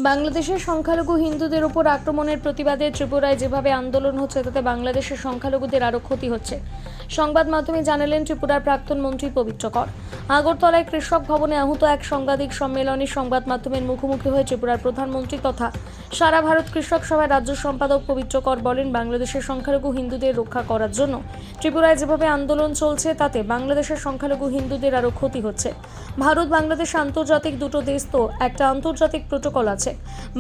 বাংলাদেশের সংখ্যালঘু হিন্দুদের উপর আক্রমণের প্রতিবাদে ত্রিপুরায় যেভাবে আন্দোলন হচ্ছে তাতে বাংলাদেশের সংখ্যালঘুদের আরও ক্ষতি হচ্ছে। সংবাদ মাধ্যমে জানালেন ত্রিপুরার প্রাক্তন মন্ত্রী পবিত্র কর। আগরতলায় কৃষক ভবনে আহত এক সাংবাদিক সম্মেলনে সংবাদ মাধ্যমের মুখোমুখি হয়ে ত্রিপুরার প্রধানমন্ত্রী তথা সারা ভারত কৃষক সভার রাজ্য সম্পাদক পবিত্র কর বলেন, বাংলাদেশের সংখ্যালঘু হিন্দুদের রক্ষা করার জন্য ত্রিপুরায় যেভাবে আন্দোলন চলছে তাতে বাংলাদেশের সংখ্যালঘু হিন্দুদের আরও ক্ষতি হচ্ছে। ভারত বাংলাদেশ আন্তর্জাতিক দুটো দেশ, তো একটা আন্তর্জাতিক প্রোটোকল আছে।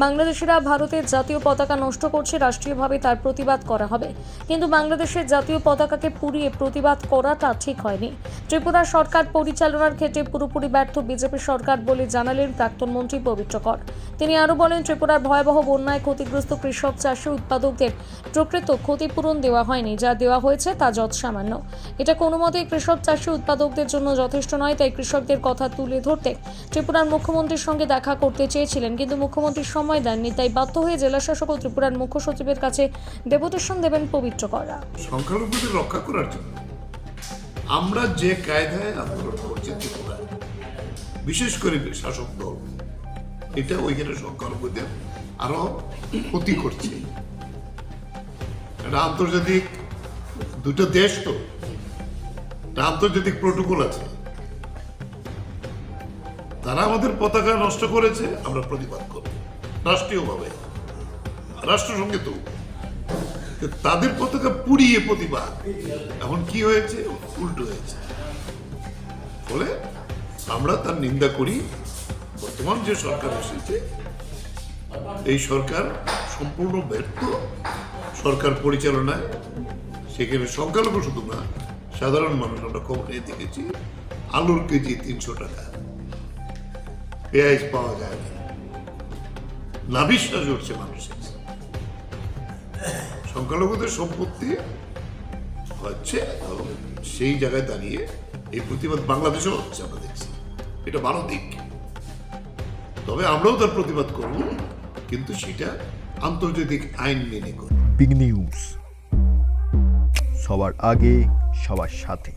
বাংলাদেশিরা ভারতের জাতীয় পতাকা নষ্ট করছে, রাষ্ট্রীয়ভাবে তার প্রতিবাদ করা হবে, কিন্তু বাংলাদেশের জাতীয় পতাকাকে পুড়িয়ে প্রতিবাদ করাটা ঠিক হয়নি। ত্রিপুরা সরকার পরিচালনার ক্ষেত্রে পুরোপুরি ব্যর্থ বিজেপি সরকার বলে জানালেন প্রাক্তন মন্ত্রী পবিত্র কর। তিনি আরও বলেন, ত্রিপুরার ভয়াবহ বন্যায় ক্ষতিগ্রস্ত কৃষক চাষী উৎপাদকদের প্রকৃত ক্ষতিপূরণ দেওয়া হয়নি, যা দেওয়া হয়েছে তা যৎসামান্য। এটা কোনো মতেই কৃষক চাষী উৎপাদকদের জন্য যথেষ্ট নয়। তাই কৃষকদের কথা তুলে ধরতে ত্রিপুরার মুখ্যমন্ত্রীর সঙ্গে দেখা করতে চেয়েছিলেন, কিন্তু মুখ্যমন্ত্রী সময় দেননি। তাই বাধ্য হয়ে জেলাশাসক ও ত্রিপুরার মুখ্য সচিবের কাছে ডেপুটেশন দেবেন পবিত্র করা। সংখ্যালঘুদের রক্ষা করার জন্য আমরা যে কায়দায় আন্দোলন করছি ত্রিপুরায়, বিশেষ করে শাসক দল, এটা ওইখানে সংখ্যালঘুদের আরো ক্ষতি করছে। এটা আন্তর্জাতিক দুটো দেশ, তো এটা আন্তর্জাতিক প্রোটোকল আছে। তারা আমাদের পতাকা নষ্ট করেছে, আমরা প্রতিবাদ করব রাষ্ট্রীয়ভাবে, রাষ্ট্রসংঘে। তো তাদের পতাকা পুড়িয়ে প্রতিবাদ, এখন কি হয়েছে, উল্টো হয়েছে। ফলে আমরা তার নিন্দা করি। বর্তমান যে সরকার এসেছে, এই সরকার সম্পূর্ণ ব্যর্থ সরকার পরিচালনায়। সেখানে সংখ্যালঘু শুধু না, সাধারণ মানুষ, আমরা খবর নিয়ে দেখেছি আলুর কেজি 300 টাকা, পেঁয়াজ পাওয়া যায় না, নাভিশ্বাস উঠছে মানুষের। সংখ্যালঘুদের সম্পত্তি হচ্ছে, সেই জায়গায় দাঁড়িয়ে এই প্রতিবাদ বাংলাদেশেও হচ্ছে, আমরা দেখছি। এটা ভালো দিক, তবে আমরাও তার প্রতিবাদ করব, কিন্তু সেটা আন্তর্জাতিক আইন মেনে করব। বিগ নিউজ, সবার আগে সবার সাথে।